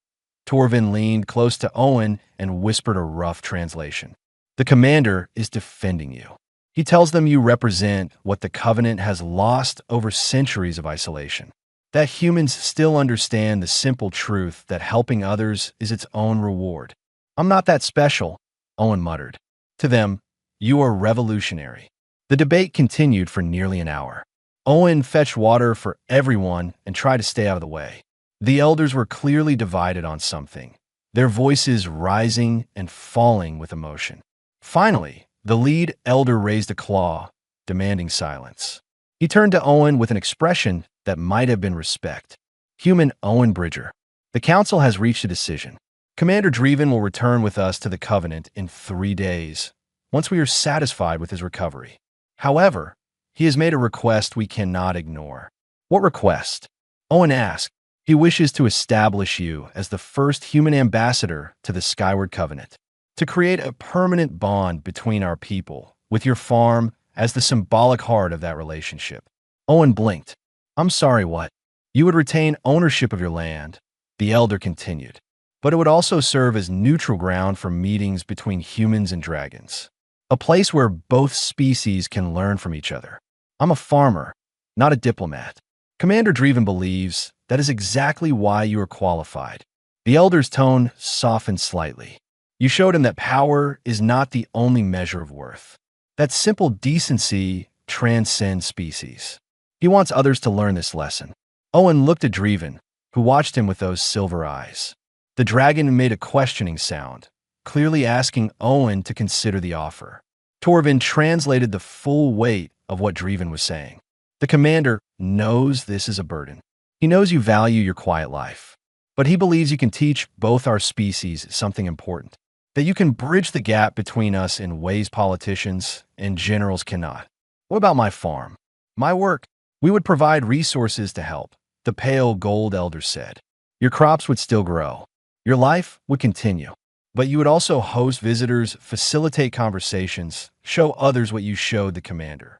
Torvin leaned close to Owen and whispered a rough translation. The commander is defending you. He tells them you represent what the Covenant has lost over centuries of isolation. That humans still understand the simple truth that helping others is its own reward. I'm not that special, Owen muttered. To them, you are revolutionary. The debate continued for nearly an hour. Owen fetched water for everyone and tried to stay out of the way. The elders were clearly divided on something, their voices rising and falling with emotion. Finally, the lead elder raised a claw, demanding silence. He turned to Owen with an expression that might have been respect. Human Owen Bridger. The council has reached a decision. Commander Dreven will return with us to the Covenant in 3 days, once we are satisfied with his recovery. However, he has made a request we cannot ignore. What request? Owen asked. He wishes to establish you as the first human ambassador to the Skyward Covenant, to create a permanent bond between our people, with your farm as the symbolic heart of that relationship. Owen blinked. I'm sorry, what? You would retain ownership of your land, the elder continued, but it would also serve as neutral ground for meetings between humans and dragons. A place where both species can learn from each other. I'm a farmer, not a diplomat. Commander Dreven believes that is exactly why you are qualified. The elder's tone softened slightly. You showed him that power is not the only measure of worth. That simple decency transcends species. He wants others to learn this lesson. Owen looked at Dreven, who watched him with those silver eyes. The dragon made a questioning sound, clearly asking Owen to consider the offer. Torvin translated the full weight of what Dreven was saying. The commander knows this is a burden. He knows you value your quiet life, but he believes you can teach both our species something important, that you can bridge the gap between us in ways politicians and generals cannot. What about my farm? My work? We would provide resources to help, the pale gold elder said. Your crops would still grow. Your life would continue. But you would also host visitors, facilitate conversations, show others what you showed the commander.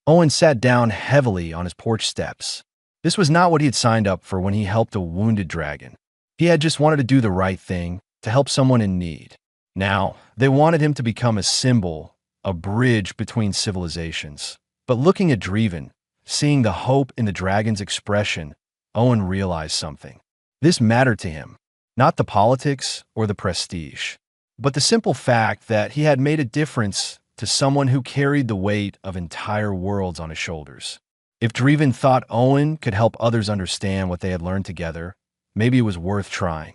Owen sat down heavily on his porch steps. This was not what he had signed up for when he helped a wounded dragon. He had just wanted to do the right thing, to help someone in need. Now, they wanted him to become a symbol, a bridge between civilizations. But looking at Dreven, seeing the hope in the dragon's expression, Owen realized something. This mattered to him, not the politics or the prestige, but the simple fact that he had made a difference to someone who carried the weight of entire worlds on his shoulders. If Dreven thought Owen could help others understand what they had learned together, maybe it was worth trying.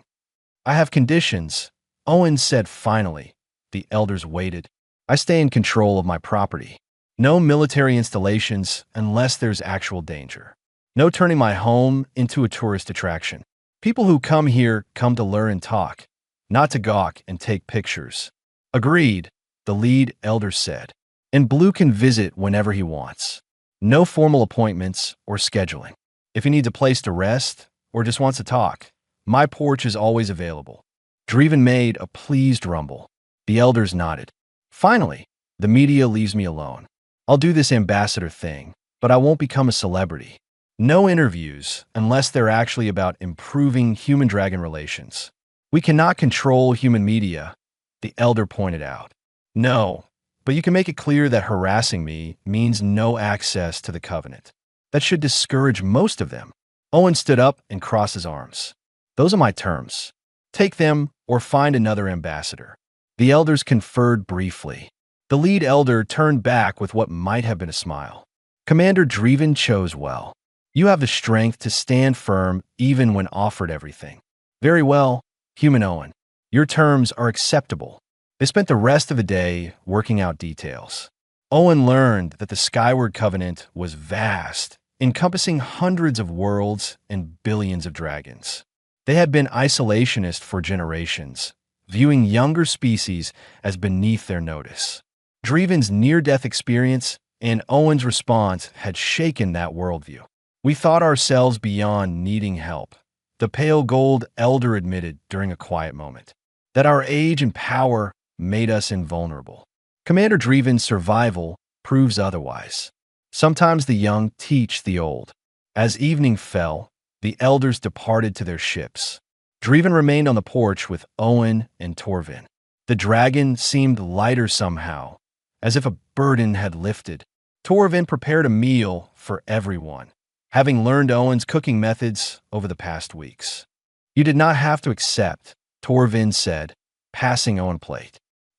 I have conditions, Owen said finally. The elders waited. I stay in control of my property. No military installations unless there's actual danger. No turning my home into a tourist attraction. People who come here come to learn and talk, not to gawk and take pictures. Agreed, the lead elder said. And Blue can visit whenever he wants. No formal appointments or scheduling. If he needs a place to rest or just wants to talk, my porch is always available. Dreven made a pleased rumble. The elders nodded. Finally, the media leaves me alone. I'll do this ambassador thing, but I won't become a celebrity. No interviews unless they're actually about improving human-dragon relations. We cannot control human media, the elder pointed out. No, but you can make it clear that harassing me means no access to the covenant. That should discourage most of them. Owen stood up and crossed his arms. Those are my terms. Take them or find another ambassador. The elders conferred briefly. The lead elder turned back with what might have been a smile. Commander Dreven chose well. You have the strength to stand firm even when offered everything. Very well, Human Owen. Your terms are acceptable. They spent the rest of the day working out details. Owen learned that the Skyward Covenant was vast, encompassing hundreds of worlds and billions of dragons. They had been isolationist for generations, viewing younger species as beneath their notice. Dreven's near-death experience and Owen's response had shaken that worldview. We thought ourselves beyond needing help, the pale gold elder admitted during a quiet moment. That our age and power made us invulnerable. Commander Dreven's survival proves otherwise. Sometimes the young teach the old. As evening fell, the elders departed to their ships. Dreven remained on the porch with Owen and Torvin. The dragon seemed lighter somehow, as if a burden had lifted. Torvin prepared a meal for everyone, having learned Owen's cooking methods over the past weeks. You did not have to accept, Torvin said, passing Owen plate.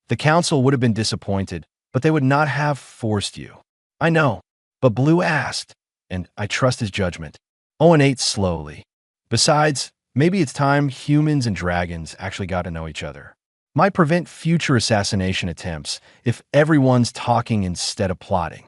The council would have been disappointed, but they would not have forced you. I know, but Blue asked, and I trust his judgment. Owen ate slowly. Besides, maybe it's time humans and dragons actually got to know each other. Might prevent future assassination attempts if everyone's talking instead of plotting.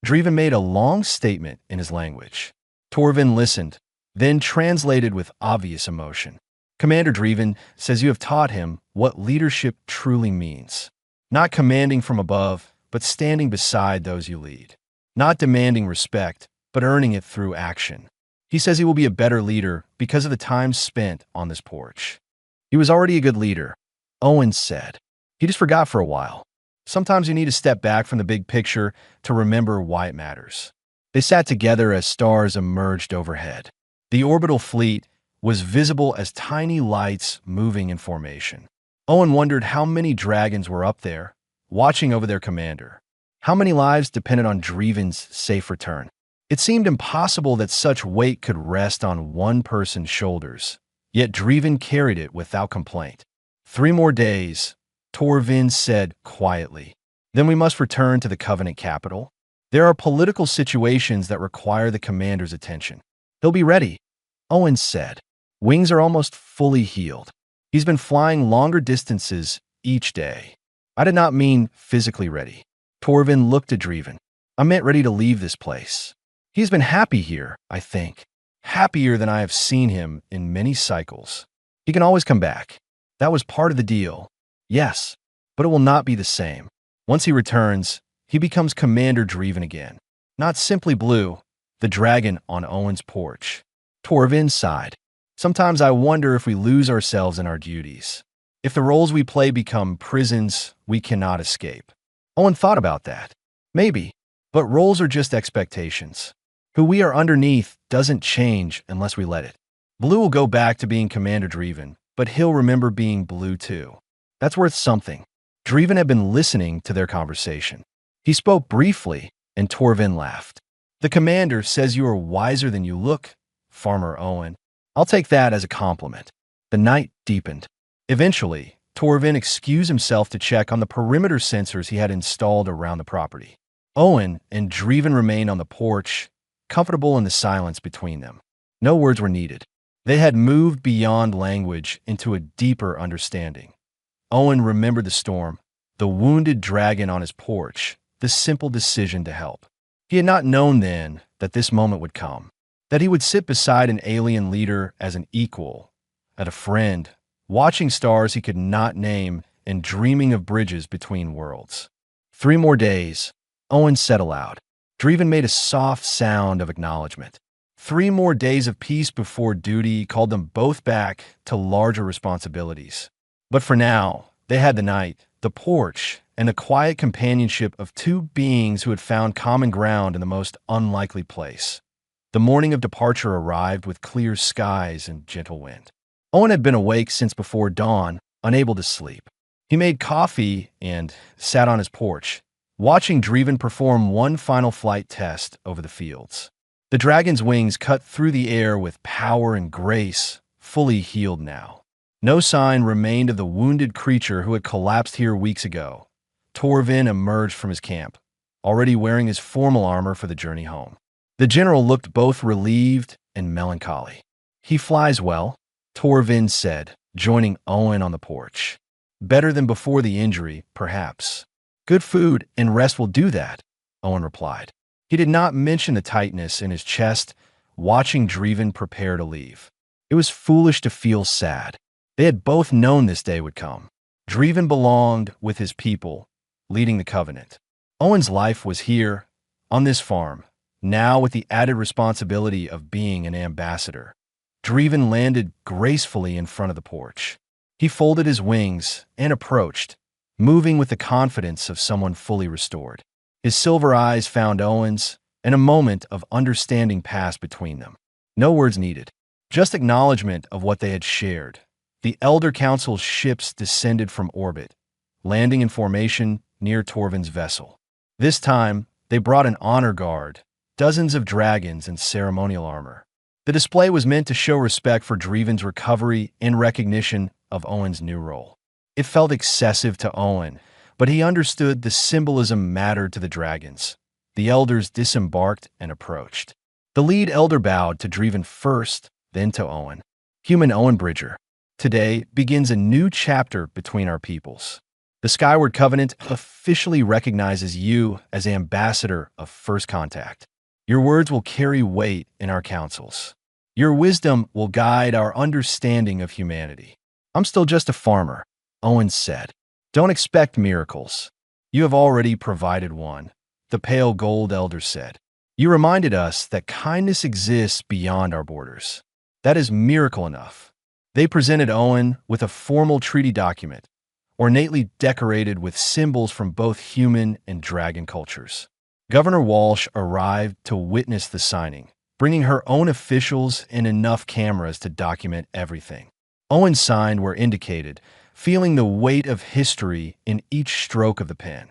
Dreven made a long statement in his language. Torvin listened, then translated with obvious emotion. Commander Dreven says you have taught him what leadership truly means. Not commanding from above, but standing beside those you lead. Not demanding respect, but earning it through action. He says he will be a better leader because of the time spent on this porch. He was already a good leader, Owen said. He just forgot for a while. Sometimes you need to step back from the big picture to remember why it matters. They sat together as stars emerged overhead. The orbital fleet was visible as tiny lights moving in formation. Owen wondered how many dragons were up there, watching over their commander. How many lives depended on Dreven's safe return? It seemed impossible that such weight could rest on one person's shoulders, yet Dreven carried it without complaint. 3 more days, Torvin said quietly. Then we must return to the Covenant capital. There are political situations that require the commander's attention. He'll be ready, Owen said. Wings are almost fully healed. He's been flying longer distances each day. I did not mean physically ready. Torvin looked at Dreven. I meant ready to leave this place. He's been happy here, I think. Happier than I have seen him in many cycles. He can always come back. That was part of the deal. Yes, but it will not be the same. Once he returns, he becomes Commander Dreven again. Not simply Blue, the dragon on Owen's porch. Torvin sighed. Sometimes I wonder if we lose ourselves in our duties. If the roles we play become prisons we cannot escape. Owen thought about that. Maybe. But roles are just expectations. Who we are underneath doesn't change unless we let it. Blue will go back to being Commander Dreven, but he'll remember being Blue too. That's worth something. Dreven had been listening to their conversation. He spoke briefly, and Torvin laughed. The commander says you are wiser than you look, Farmer Owen. I'll take that as a compliment. The night deepened. Eventually, Torvin excused himself to check on the perimeter sensors he had installed around the property. Owen and Dreven remained on the porch, comfortable in the silence between them. No words were needed. They had moved beyond language into a deeper understanding. Owen remembered the storm, the wounded dragon on his porch, the simple decision to help. He had not known then that this moment would come, that he would sit beside an alien leader as an equal, as a friend, watching stars he could not name and dreaming of bridges between worlds. 3 more days, Owen said aloud. Dreven made a soft sound of acknowledgement. 3 more days of peace before duty called them both back to larger responsibilities. But for now, they had the night, the porch, and the quiet companionship of 2 beings who had found common ground in the most unlikely place. The morning of departure arrived with clear skies and gentle wind. Owen had been awake since before dawn, unable to sleep. He made coffee and sat on his porch, watching Dreven perform one final flight test over the fields. The dragon's wings cut through the air with power and grace, fully healed now. No sign remained of the wounded creature who had collapsed here weeks ago. Torvin emerged from his camp, already wearing his formal armor for the journey home. The general looked both relieved and melancholy. He flies well, Torvin said, joining Owen on the porch. Better than before the injury, perhaps. Good food and rest will do that, Owen replied. He did not mention the tightness in his chest, watching Dreven prepare to leave. It was foolish to feel sad. They had both known this day would come. Dreven belonged with his people, leading the covenant. Owen's life was here, on this farm, now with the added responsibility of being an ambassador. Dreven landed gracefully in front of the porch. He folded his wings and approached, moving with the confidence of someone fully restored. His silver eyes found Owen's, and a moment of understanding passed between them. No words needed, just acknowledgement of what they had shared. The Elder Council's ships descended from orbit, landing in formation near Torvin's vessel. This time, they brought an honor guard, dozens of dragons in ceremonial armor. The display was meant to show respect for Dreven's recovery and recognition of Owen's new role. It felt excessive to Owen, but he understood the symbolism mattered to the dragons. The elders disembarked and approached. The lead elder bowed to Dreven first, then to Owen. Human Owen Bridger, today begins a new chapter between our peoples. The Skyward Covenant officially recognizes you as ambassador of First Contact. Your words will carry weight in our councils. Your wisdom will guide our understanding of humanity. I'm still just a farmer, Owen said. Don't expect miracles. You have already provided one, the pale gold elder said. You reminded us that kindness exists beyond our borders. That is miracle enough. They presented Owen with a formal treaty document, ornately decorated with symbols from both human and dragon cultures. Governor Walsh arrived to witness the signing, bringing her own officials and enough cameras to document everything. Owen signed where indicated, feeling the weight of history in each stroke of the pen.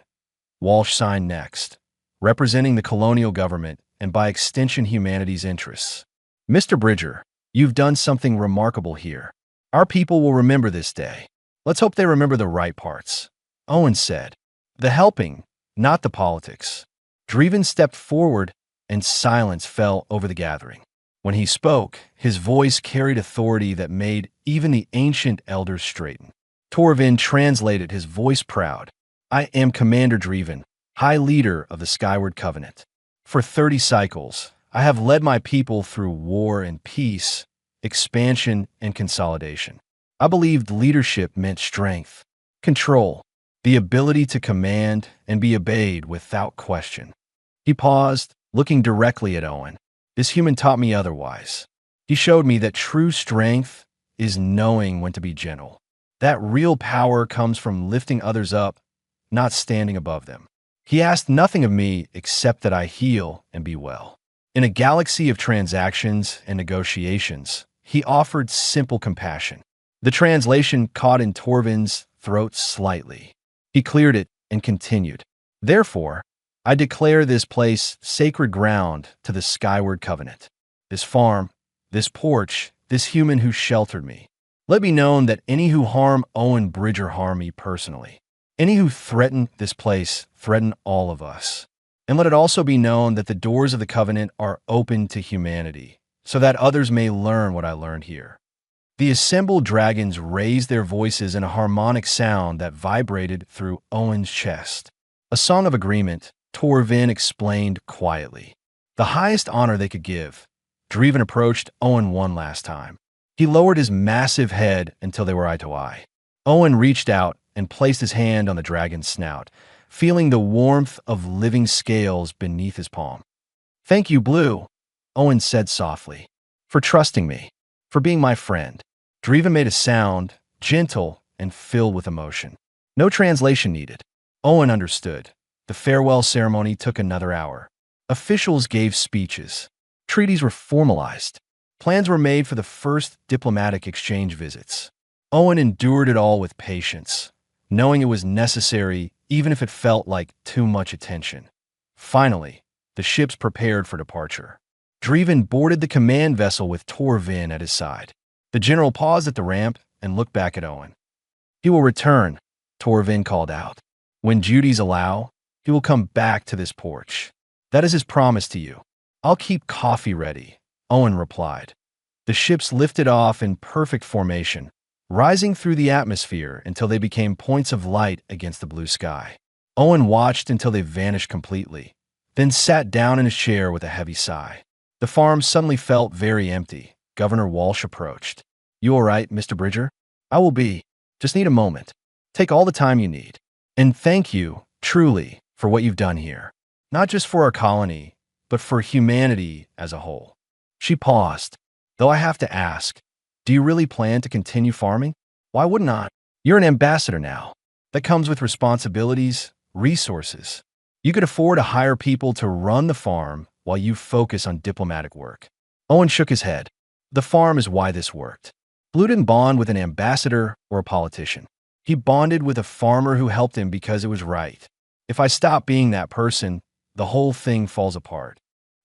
Walsh signed next, representing the colonial government and by extension humanity's interests. Mr. Bridger, you've done something remarkable here. Our people will remember this day. Let's hope they remember the right parts. Owen said, the helping, not the politics. Dreven stepped forward and silence fell over the gathering. When he spoke, his voice carried authority that made even the ancient elders straighten. Torvin translated his voice proud. I am Commander Dreven, High Leader of the Skyward Covenant. For 30 cycles, I have led my people through war and peace, expansion and consolidation. I believed leadership meant strength, control, the ability to command and be obeyed without question. He paused, looking directly at Owen. This human taught me otherwise. He showed me that true strength is knowing when to be gentle. That real power comes from lifting others up, not standing above them. He asked nothing of me except that I heal and be well. In a galaxy of transactions and negotiations, he offered simple compassion. The translation caught in Torvin's throat slightly. He cleared it and continued. Therefore, I declare this place sacred ground to the skyward covenant. This farm, this porch, this human who sheltered me. Let be known that any who harm Owen Bridger harm me personally. Any who threaten this place threaten all of us. And let it also be known that the doors of the covenant are open to humanity, so that others may learn what I learned here. The assembled dragons raised their voices in a harmonic sound that vibrated through Owen's chest. A song of agreement, Torvin explained quietly. The highest honor they could give. Dreven approached Owen one last time. He lowered his massive head until they were eye to eye. Owen reached out and placed his hand on the dragon's snout, feeling the warmth of living scales beneath his palm. Thank you, Blue, Owen said softly, for trusting me, for being my friend. Dreven made a sound, gentle and filled with emotion. No translation needed. Owen understood. The farewell ceremony took another hour. Officials gave speeches. Treaties were formalized. Plans were made for the first diplomatic exchange visits. Owen endured it all with patience, knowing it was necessary even if it felt like too much attention. Finally, the ships prepared for departure. Dreven boarded the command vessel with Torvin at his side. The general paused at the ramp and looked back at Owen. He will return, Torvin called out. When duties allow, he will come back to this porch. That is his promise to you. I'll keep coffee ready, Owen replied. The ships lifted off in perfect formation, rising through the atmosphere until they became points of light against the blue sky. Owen watched until they vanished completely, then sat down in his chair with a heavy sigh. The farm suddenly felt very empty. Governor Walsh approached. You all right, Mr. Bridger? I will be. Just need a moment. Take all the time you need. And thank you, truly, for what you've done here. Not just for our colony, but for humanity as a whole. She paused. Though I have to ask, do you really plan to continue farming? Why wouldn't I? You're an ambassador now. That comes with responsibilities, resources. You could afford to hire people to run the farm while you focus on diplomatic work. Owen shook his head. The farm is why this worked. Blue didn't bond with an ambassador or a politician. He bonded with a farmer who helped him because it was right. If I stop being that person, the whole thing falls apart.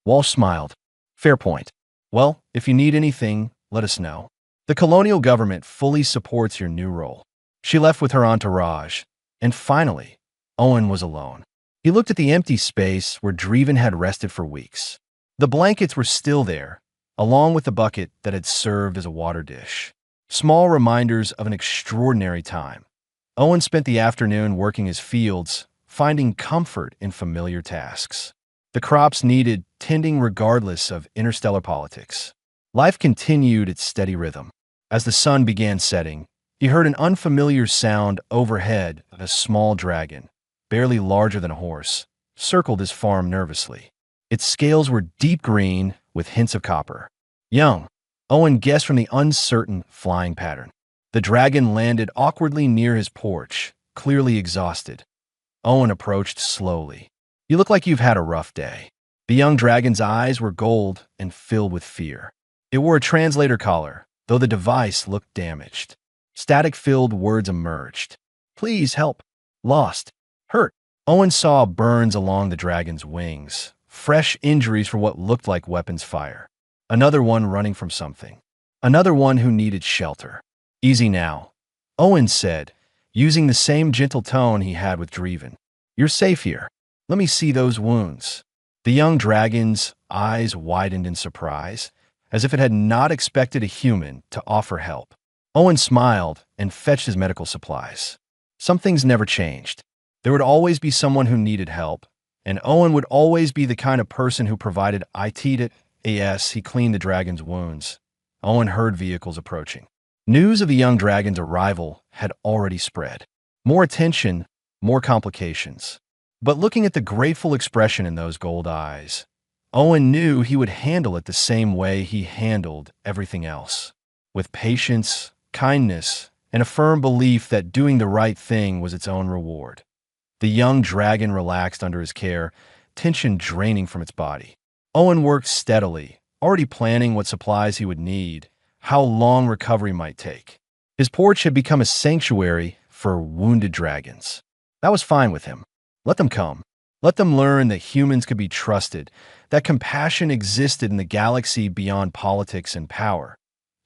Walsh smiled. Fair point. Well, if you need anything, let us know. The colonial government fully supports your new role. She left with her entourage. And finally, Owen was alone. He looked at the empty space where Dreven had rested for weeks. The blankets were still there, along with the bucket that had served as a water dish. Small reminders of an extraordinary time. Owen spent the afternoon working his fields, finding comfort in familiar tasks. The crops needed tending regardless of interstellar politics. Life continued its steady rhythm. As the sun began setting, he heard an unfamiliar sound overhead. A small dragon, barely larger than a horse, circled his farm nervously. Its scales were deep green with hints of copper. Young, Owen guessed from the uncertain flying pattern. The dragon landed awkwardly near his porch, clearly exhausted. Owen approached slowly. You look like you've had a rough day. The young dragon's eyes were gold and filled with fear. It wore a translator collar, though the device looked damaged. Static-filled words emerged. Please help. Lost. Hurt. Owen saw burns along the dragon's wings, fresh injuries for what looked like weapons fire. Another one running from something. Another one who needed shelter. Easy now, Owen said, using the same gentle tone he had with Dreven. You're safe here. Let me see those wounds. The young dragon's eyes widened in surprise, as if it had not expected a human to offer help. Owen smiled and fetched his medical supplies. Some things never changed. There would always be someone who needed help, and Owen would always be the kind of person who provided it. As he cleaned the dragon's wounds, Owen heard vehicles approaching. News of the young dragon's arrival had already spread. More attention, more complications. But looking at the grateful expression in those gold eyes, Owen knew he would handle it the same way he handled everything else. With patience, kindness, and a firm belief that doing the right thing was its own reward. The young dragon relaxed under his care, tension draining from its body. Owen worked steadily, already planning what supplies he would need, how long recovery might take. His porch had become a sanctuary for wounded dragons. That was fine with him. Let them come. Let them learn that humans could be trusted, that compassion existed in the galaxy beyond politics and power.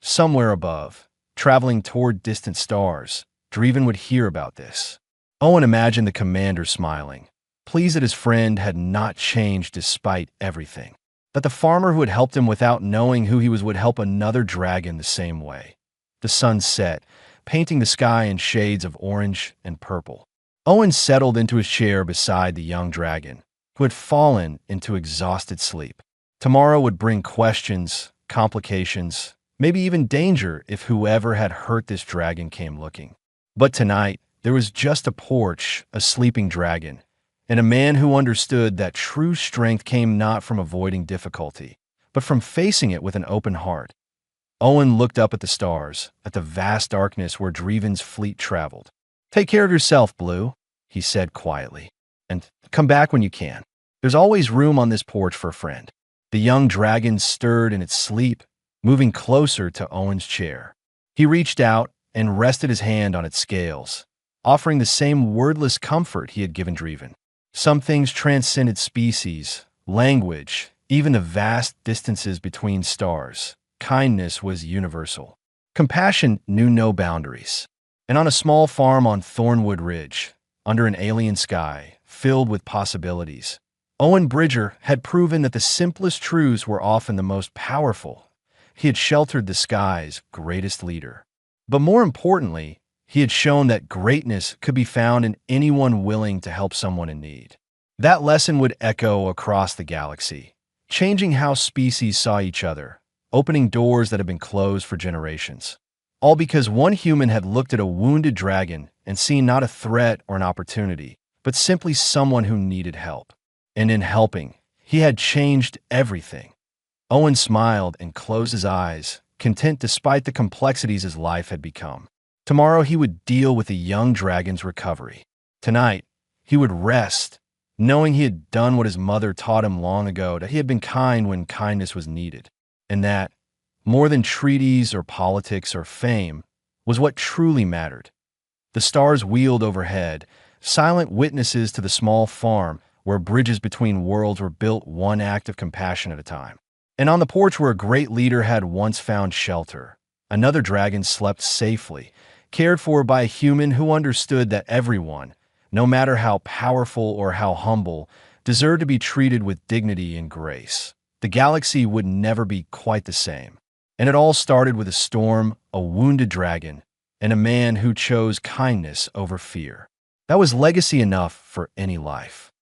Somewhere above, traveling toward distant stars, Dreven would hear about this. Owen imagined the commander smiling, pleased that his friend had not changed despite everything, that the farmer who had helped him without knowing who he was would help another dragon the same way. The sun set, painting the sky in shades of orange and purple. Owen settled into his chair beside the young dragon, who had fallen into exhausted sleep. Tomorrow would bring questions, complications, maybe even danger if whoever had hurt this dragon came looking. But tonight, there was just a porch, a sleeping dragon, and a man who understood that true strength came not from avoiding difficulty, but from facing it with an open heart. Owen looked up at the stars, at the vast darkness where Dreven's fleet traveled. "Take care of yourself, Blue," he said quietly, "and come back when you can. There's always room on this porch for a friend." The young dragon stirred in its sleep, moving closer to Owen's chair. He reached out and rested his hand on its scales, offering the same wordless comfort he had given Dreven. Some things transcended species, language, even the vast distances between stars. Kindness was universal. Compassion knew no boundaries. And on a small farm on Thornwood Ridge, under an alien sky filled with possibilities, Owen Bridger had proven that the simplest truths were often the most powerful. He had sheltered the sky's greatest leader. But more importantly, he had shown that greatness could be found in anyone willing to help someone in need. That lesson would echo across the galaxy, changing how species saw each other, opening doors that had been closed for generations. All because one human had looked at a wounded dragon and seen not a threat or an opportunity, but simply someone who needed help. And in helping, he had changed everything. Owen smiled and closed his eyes, content despite the complexities his life had become. Tomorrow he would deal with the young dragon's recovery. Tonight, he would rest, knowing he had done what his mother taught him long ago, that he had been kind when kindness was needed, and that, more than treaties or politics or fame, was what truly mattered. The stars wheeled overhead, silent witnesses to the small farm where bridges between worlds were built one act of compassion at a time. And on the porch where a great leader had once found shelter, another dragon slept safely, cared for by a human who understood that everyone, no matter how powerful or how humble, deserved to be treated with dignity and grace. The galaxy would never be quite the same. And it all started with a storm, a wounded dragon, and a man who chose kindness over fear. That was legacy enough for any life.